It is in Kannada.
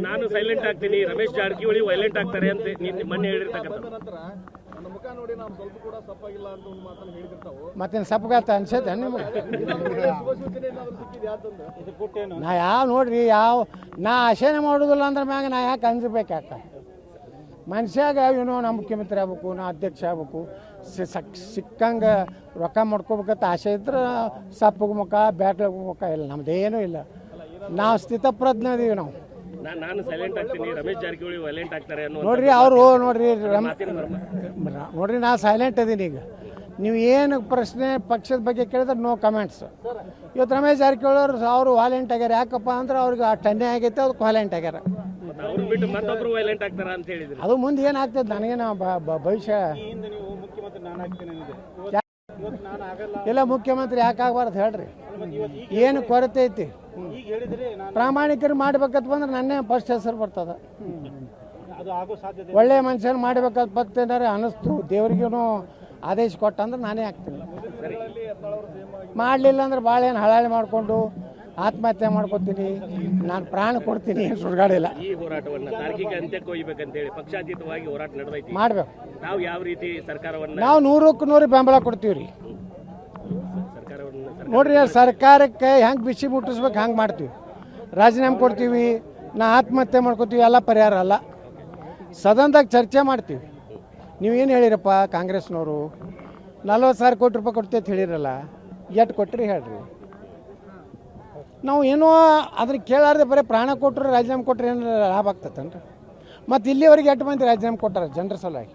ನಾನು ಸೈಲೆಂಟ್ ಆಗ್ತೀನಿ, ರಮೇಶ್ ಜಾರಕಿಹೊಳಿ ವೈಲೆಂಟ್ ಆಗ್ತಾರೆ ಅಂತ ಮೊನ್ನೆ ಹೇಳಿರ್ತಕ್ಕಂಥ ಮತ್ತೇನು ಸಪ್ಪಗಾತ ಅನ್ಸತ್ತೆ ನಿಮಗೆ? ನಾ ಯಾವ ನೋಡ್ರಿ ನಾ ಆಶೆನೇ ಮಾಡೋದಿಲ್ಲ ಅಂದ್ರೆ ಮ್ಯಾಗ ನಾ ಯಾಕೆ ಅಂಜಬೇಕು? ಯಾಕೆ ಮನುಷ್ಯಾಗ ಏನೋ ನಾ ಮುಖ್ಯಮಂತ್ರಿ ಆಗ್ಬೇಕು, ನಾ ಅಧ್ಯಕ್ಷ ಆಗ್ಬೇಕು, ಸಿಕ್ಕಂಗೆ ರೊಕ್ಕ ಮಾಡ್ಕೋಬೇಕಂತ ಆಸೆ ಇದ್ರೆ ಸಪ್ಪಗೆ ಮುಖ ಬ್ಯಾಟ್ಲಾಗ ಮುಖ ಇಲ್ಲ, ನಮ್ದೇನೂ ಇಲ್ಲ. ನಾವು ಸ್ಥಿತಪ್ರಜ್ಞ ಅದೀವಿ ನಾವು. ನಾನು ಸೈಲೆಂಟ್ ಆಗ್ತೀನಿ, ರಮೇಶ್ ಜಾರಕಿಹೊಳಿ ವೈಲೆಂಟ್ ಆಗ್ತಾರೆ ಅನ್ನೋ ನೋಡ್ರಿ ಅವರು ನೋಡ್ರಿ ನಾ ಸೈಲೆಂಟ್ ಅದೀನಿ. ಈಗ ನೀವು ಏನು ಪ್ರಶ್ನೆ ಪಕ್ಷದ ಬಗ್ಗೆ ಕೇಳಿದ್ರೆ ನೋ ಕಮೆಂಟ್ಸ್. ಇವತ್ತು ರಮೇಶ್ ಜಾರಕಿಹೊಳಿ ಅವರು ವಾಲೆಂಟ್ ಆಗ್ಯಾರ. ಯಾಕಪ್ಪ ಅಂದ್ರೆ ಅವ್ರಿಗೆ ಆ ಟನ್ನೆ ಆಗೈತೆ, ಅದಕ್ಕೆ ವಾಲೆಂಟ್ ಆಗ್ಯಾರ. ಅವ್ರು ಬಿಟ್ಟು ಮತ್ತೊಬ್ರು ವೈಲೆಂಟ್ ಆಗ್ತಾರ ಅಂತ ಹೇಳಿದ್ರು. ಅದು ಮುಂದೆ ಏನಾಗ್ತದೆ ನನಗೇನು ಭವಿಷ್ಯ ಇಲ್ಲ. ಮುಖ್ಯಮಂತ್ರಿ ಯಾಕಾಗಬಾರ್ದು ಹೇಳ್ರಿ? ಏನು ಕೊರತೆ ಐತಿ? ಪ್ರಾಮಾಣಿಕರು ಮಾಡ್ಬೇಕಂತ ಬಂದ್ರೆ ನನ್ನೇ ಫಸ್ಟ್ ಹೆಸರು ಬರ್ತದ. ಒಳ್ಳೆ ಮನುಷ್ಯನ ಮಾಡ್ಬೇಕಂತ ಬರ್ತೇನಾರೆ ಅನ್ನಿಸ್ತು, ದೇವ್ರಿಗೂ ಆದೇಶ ಕೊಟ್ಟ ಅಂದ್ರೆ ನಾನೇ ಆಗ್ತೀನಿ. ಮಾಡಲಿಲ್ಲ ಅಂದ್ರೆ ಭಾಳ ಏನು ಹಳಾಳಿ ಮಾಡಿಕೊಂಡು ಆತ್ಮಹತ್ಯೆ ಮಾಡ್ಕೊತೀನಿ, ನಾನು ಪ್ರಾಣ ಕೊಡ್ತೀನಿ, ಏನು ಸುಡ್ಗಾಡಿಲ್ಲ. ಈ ಹೋರಾಟವನ್ನು ತಾರ್ಕಿಕ ಅಂತ್ಯಕ್ಕೆ ಒಯ್ಯಬೇಕಂತ ಹೇಳಿ ಪಕ್ಷಾತೀತವಾಗಿ ಹೋರಾಟ ನಡೆದೈತಿ. ಮಾಡ್ಬೇಕು. ನಾವು ಯಾವ ರೀತಿ ಸರ್ಕಾರವನ್ನು ನಾವು 100ಕ್ಕೆ 100 ಬೆಂಬಲ ಕೊಡ್ತೀವಿ ರೀ. ನೋಡ್ರಿ, ಸರ್ಕಾರಕ್ಕೆ ಹೆಂಗೆ ಬಿಸಿ ಮುಟ್ಟಿಸ್ಬೇಕು ಹಂಗೆ ಮಾಡ್ತೀವಿ. ರಾಜೀನಾಮೆ ಕೊಡ್ತೀವಿ, ನಾ ಆತ್ಮಹತ್ಯೆ ಮಾಡ್ಕೊತೀವಿ, ಎಲ್ಲ ಪರಿಹಾರ ಅಲ್ಲ. ಸದನದಾಗ ಚರ್ಚೆ ಮಾಡ್ತೀವಿ. ನೀವೇನು ಹೇಳಿರಪ್ಪ ಕಾಂಗ್ರೆಸ್ನವರು 40,000 ಕೋಟಿ ರೂಪಾಯಿ ಕೊಡ್ತೀವಿ ಅಂತ ಹೇಳಿರಲ್ಲ, ಎಷ್ಟು ಕೊಟ್ರಿ ಹೇಳ್ರಿ? ನಾವು ಏನೋ ಅದನ್ನು ಕೇಳಾರ್ದೆ ಬರೀ ಪ್ರಾಣ ಕೊಟ್ಟರು ರಾಜೀನಾಮೆ ಕೊಟ್ಟರೆ ಏನು ಲಾಭ ಆಗ್ತೈತೇನ್ರಿ? ಮತ್ತು ಇಲ್ಲಿವರೆಗೆ 8 ಮಂದಿ ರಾಜೀನಾಮೆ ಕೊಟ್ಟಾರೆ ಜನರ ಸಲುವಾಗಿ.